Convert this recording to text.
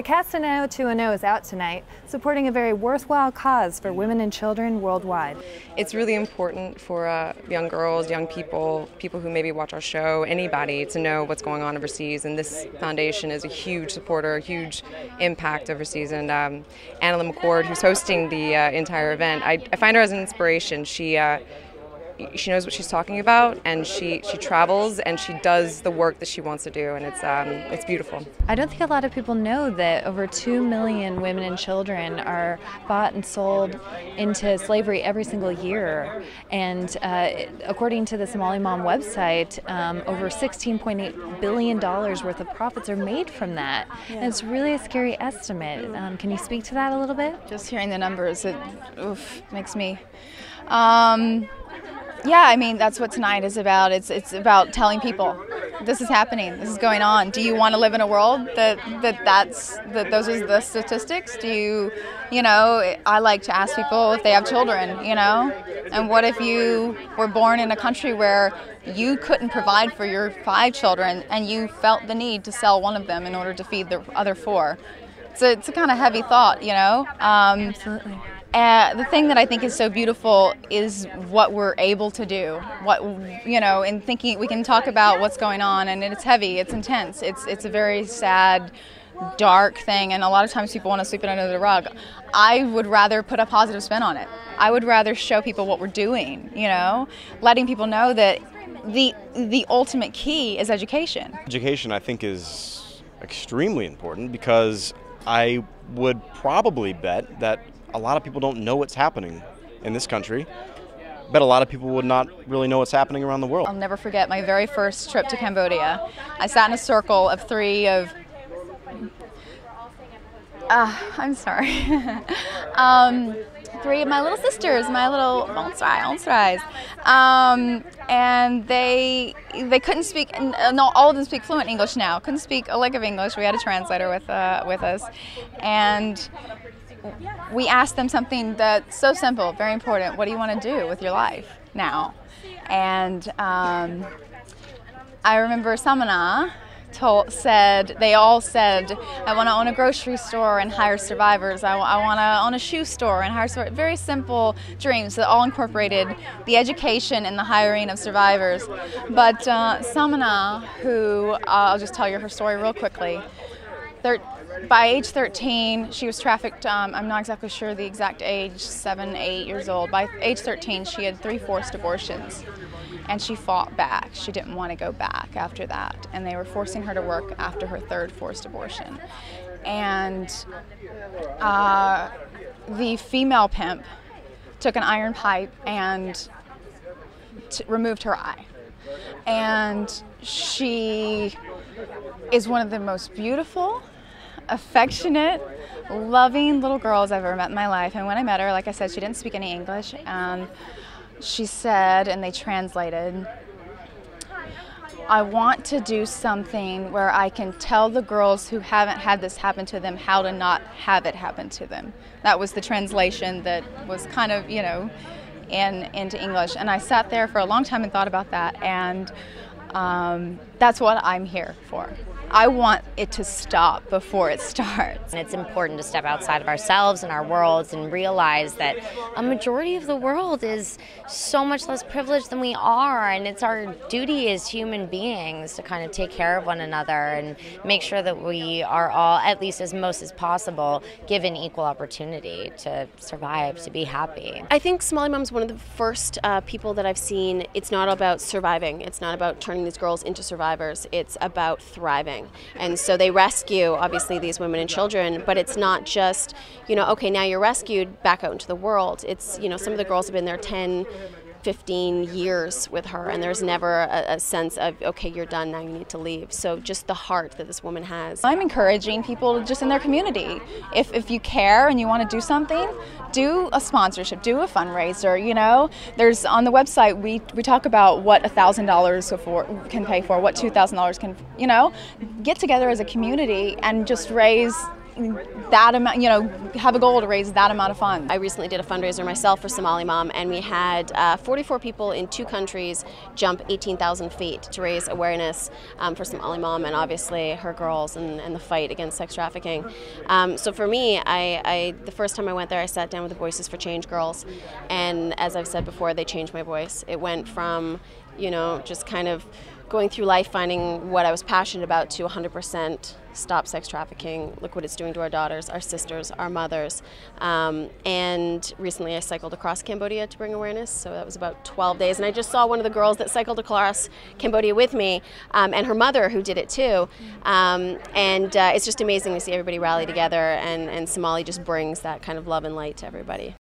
Cast a No to a No is out tonight, supporting a very worthwhile cause for women and children worldwide. It's really important for young girls, young people, people who maybe watch our show, anybody, to know what's going on overseas. And this foundation is a huge supporter, a huge impact overseas. And AnnaLynne McCord, who's hosting the entire event, I find her as an inspiration. She knows what she's talking about, and she travels and she does the work that she wants to do, and it's beautiful. I don't think a lot of people know that over 2 million women and children are bought and sold into slavery every single year. And according to the Somaly Mam website, over $16.8 billion worth of profits are made from that. Yeah. And it's really a scary estimate. Can you speak to that a little bit? Just hearing the numbers, it makes me... Yeah, I mean, that's what tonight is about. It's about telling people this is happening, this is going on. Do you want to live in a world that those are the statistics? Do you know, I like to ask people if they have children, you know, and what if you were born in a country where you couldn't provide for your 5 children and you felt the need to sell one of them in order to feed the other 4? It's a kind of heavy thought, you know. Absolutely. The thing that I think is so beautiful is what we're able to do. What, you know, in thinking we can talk about what's going on, and it's heavy, it's intense, it's a very sad, dark thing, and a lot of times people want to sweep it under the rug. I would rather put a positive spin on it. I would rather show people what we're doing, you know, letting people know that the ultimate key is education. Education, I think, is extremely important, because I would probably bet that a lot of people don't know what's happening in this country. I bet a lot of people would not really know what's happening around the world. I'll never forget my very first trip to Cambodia. I sat in a circle of 3 of... I'm sorry. 3 of my little sisters, my little Onstrais. And they couldn't speak, no, all of them speak fluent English now. Couldn't speak a lick of English. We had a translator with us. And we asked them something that's so simple, very important. What do you want to do with your life now? And I remember Samana they all said, I want to own a grocery store and hire survivors. I want to own a shoe store and hire survivors. Very simple dreams that all incorporated the education and the hiring of survivors. But Samana, who, I'll just tell you her story real quickly. By age 13, she was trafficked, I'm not exactly sure the exact age, 7, 8 years old. By age 13, she had 3 forced abortions, and she fought back. She didn't want to go back after that, and they were forcing her to work after her 3rd forced abortion. And the female pimp took an iron pipe and removed her eye. And she is one of the most beautiful, affectionate, loving little girls I've ever met in my life. And when I met her, like I said, she didn't speak any English. She said, and they translated, I want to do something where I can tell the girls who haven't had this happen to them how to not have it happen to them. That was the translation that was kind of, you know, into English. And I sat there for a long time and thought about that. And that's what I'm here for. I want it to stop before it starts. And it's important to step outside of ourselves and our worlds and realize that a majority of the world is so much less privileged than we are, and it's our duty as human beings to kind of take care of one another and make sure that we are all, at least as most as possible, given equal opportunity to survive, to be happy. I think Somaly Mam's one of the first people that I've seen. It's not about surviving. It's not about turning these girls into survivors. It's about thriving. And so they rescue, obviously, these women and children, but it's not just, you know, okay, now you're rescued, back out into the world. It's, you know, some of the girls have been there 10, 15 years with her, and there's never a sense of, okay, you're done, now you need to leave. So just the heart that this woman has. I'm encouraging people just in their community. If you care and you want to do something, do a sponsorship, do a fundraiser, you know. There's, on the website, we talk about what $1,000 can pay for, what $2,000 can, you know. Get together as a community and just raise, that amount, have a goal to raise that amount of funds. I recently did a fundraiser myself for Somaly Mam, and we had 44 people in 2 countries jump 18,000 feet to raise awareness for Somaly Mam and obviously her girls and the fight against sex trafficking. So for me, the first time I went there, I sat down with the Voices for Change girls, and as I've said before, they changed my voice. It went from, just kind of going through life finding what I was passionate about to 100% stop sex trafficking. Look what it's doing to our daughters, our sisters, our mothers. And recently I cycled across Cambodia to bring awareness, so that was about 12 days. And I just saw one of the girls that cycled across Cambodia with me, and her mother who did it too. And it's just amazing to see everybody rally together, and Somaly just brings that kind of love and light to everybody.